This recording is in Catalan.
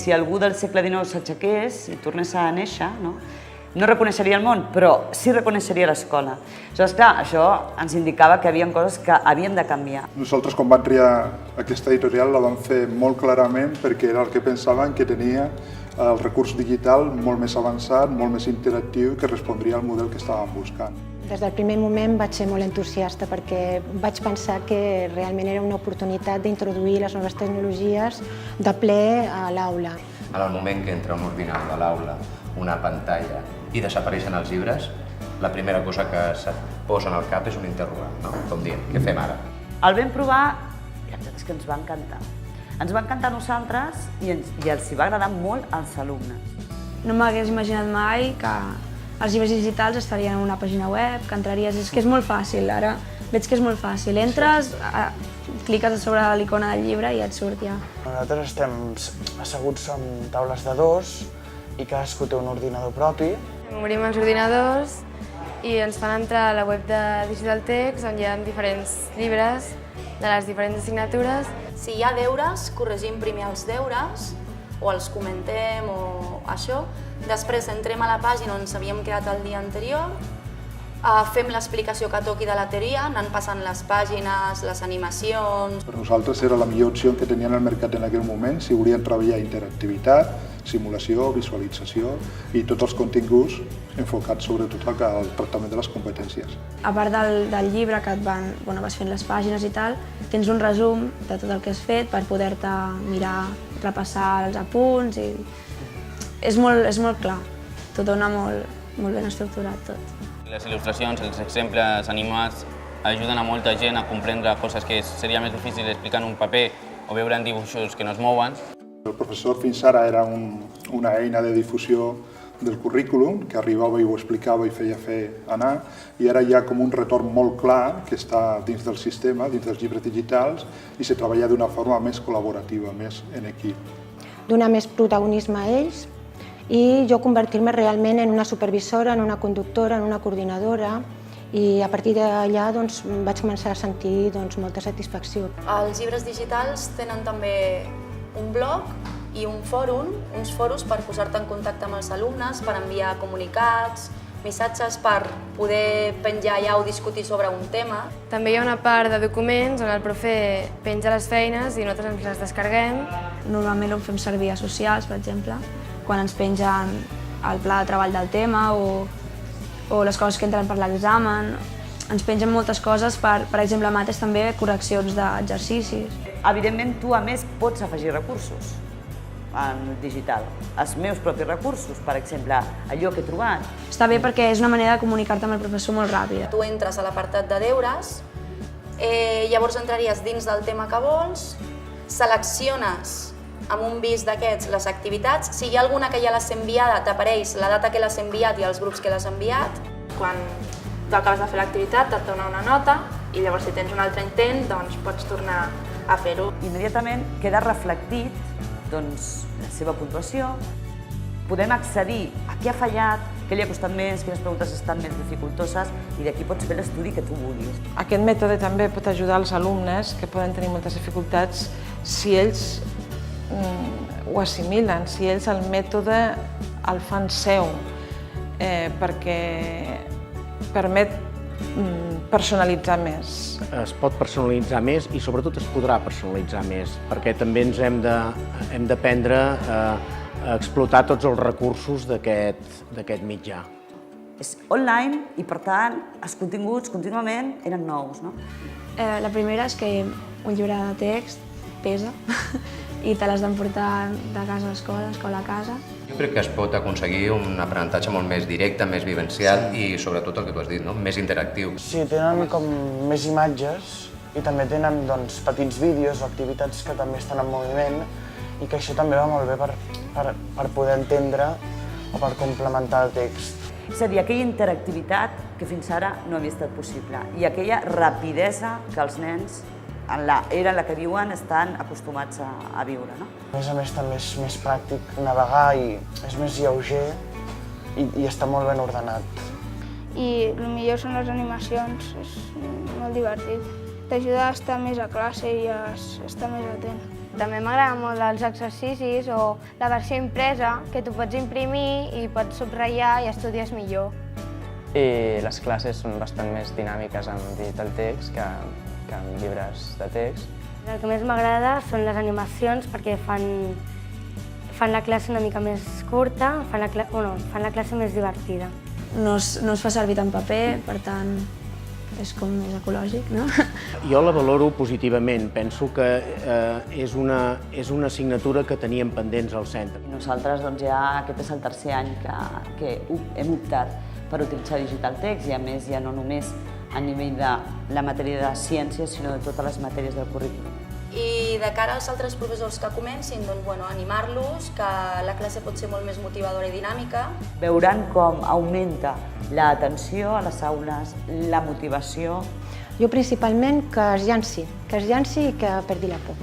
si algú del segle XIX s'aixequés i tornés a néixer, no reconeixeria el món, però sí reconeixeria l'escola. Aleshores, clar, això ens indicava que hi havia coses que havien de canviar. Nosaltres, quan vam triar aquesta editorial, la vam fer molt clarament perquè era el que pensàvem que tenia el recurs digital molt més avançat, molt més interactiu, que respondria al model que estàvem buscant. Des del primer moment vaig ser molt entusiasta perquè vaig pensar que realment era una oportunitat d'introduir les noves tecnologies de ple a l'aula. En el moment que entra un ordinador a l'aula, una pantalla i desapareixen els llibres, la primera cosa que se't posa en el cap és un interrogant, no? Com dient, què fem ara? El vam provar i és que ens va encantar. Ens va encantar a nosaltres i els hi va agradar molt als alumnes. No m'hagués imaginat mai que els llibres digitals estarien en una pàgina web, que entraries... És que és molt fàcil, ara veig que és molt fàcil. Entres, cliques a sobre l'icona del llibre i et surt ja. Nosaltres estem asseguts en taules de dos i cadascú té un ordinador propi. Obrim els ordinadors i ens fan entrar a la web de Digital Text on hi ha diferents llibres de les diferents assignatures. Si hi ha deures, corregim primer els deures o els comentem o això. Després entrem a la pàgina on ens havíem quedat el dia anterior, fem l'explicació que toqui de la teoria, anant passant les pàgines, les animacions. Per nosaltres era la millor opció que tenien al mercat en aquell moment si volien treballar interactivitat, simulació, visualització i tots els continguts enfocats sobretot al tractament de les competències. A part del llibre que vas fent les pàgines i tal, tens un resum de tot el que has fet per poder-te mirar, repassar els apunts i... És molt clar, tot dona molt ben estructurat tot. Les il·lustracions, els exemples animats ajuden a molta gent a comprendre coses que seria més difícil explicar en un paper o veure en dibuixos que no es mouen. El professor fins ara era una eina de difusió del currículum que arribava i ho explicava i feia fer anar, i ara hi ha com un retorn molt clar que està dins del sistema, dins dels llibres digitals, i se treballa d'una forma més col·laborativa, més en equip. Donar més protagonisme a ells i jo convertir-me realment en una supervisora, en una conductora, en una coordinadora, i a partir d'allà vaig començar a sentir molta satisfacció. Els llibres digitals tenen també un blog i un fòrum, uns foros per posar-te en contacte amb els alumnes, per enviar comunicats, missatges, per poder penjar allà o discutir sobre un tema. També hi ha una part de documents on el profe penja les feines i nosaltres ens les descarreguem. Normalment ho fem servir a socials, per exemple, quan ens pengen el pla de treball del tema o les coses que entren per l'examen. Ens pengen moltes coses, per exemple, mates també correccions d'exercicis. Evidentment, tu a més pots afegir recursos en digital, els meus propis recursos, per exemple, allò que he trobat. Està bé perquè és una manera de comunicar-te amb el professor molt ràpida. Tu entres a l'apartat de deures, llavors entraries dins del tema que vols, selecciones amb un vis d'aquests les activitats. Si hi ha alguna que ja l'has enviada, t'apareix la data que l'has enviat i els grups que l'has enviat. Quan tu acabes de fer l'activitat, et dona una nota i llavors si tens un altre intent, doncs pots tornar a fer-ho. Immediatament queda reflectit la seva puntuació. Podem accedir a què ha fallat, què li ha costat més, quines preguntes estan més dificultoses, i d'aquí pots fer l'estudi que tu vulguis. Aquest mètode també pot ajudar els alumnes que poden tenir moltes dificultats si ells ho assimilen, si ells el mètode el fan seu, perquè permet personalitzar més. Es pot personalitzar més i sobretot es podrà personalitzar més, perquè també ens hem d'aprendre a explotar tots els recursos d'aquest mitjà. És online i, per tant, els continguts contínuament eren nous. La primera és que un llibre de text pesa i te l'has d'emportar de casa a l'escola, d'escola a casa. Jo crec que es pot aconseguir un aprenentatge molt més directe, més vivencial i sobretot el que tu has dit, més interactiu. Sí, tenen com més imatges i també tenen petits vídeos o activitats que també estan en moviment i que això també va molt bé per poder entendre o per complementar el text. És a dir, aquella interactivitat que fins ara no havia estat possible i aquella rapidesa que els nens en l'era en la que viuen estan acostumats a viure. A més també és més pràctic navegar i és més lleuger i està molt ben ordenat. I el millor són les animacions, és molt divertit. T'ajuda a estar més a classe i a estar més atent. També m'agrada molt els exercicis o la versió impresa, que tu pots imprimir i pots subratllar i estudies millor. I les classes són bastant més dinàmiques amb Digital Text que amb llibres de text. El que més m'agrada són les animacions perquè fan la classe una mica més curta, fan la classe més divertida. No es fa servir tant paper, per tant, és com més ecològic, no? Jo la valoro positivament. Penso que és una assignatura que teníem pendents al centre. Nosaltres ja aquest és el tercer any que hem optat per utilitzar Digital Text i a més ja no només a nivell de la matèria de ciències, sinó de totes les matèries del currículum. I de cara als altres professors que comencin, animar-los, que la classe pot ser molt més motivadora i dinàmica. Veuran com augmenta l'atenció a les aules, la motivació. Jo principalment que es llanci i que perdi la por.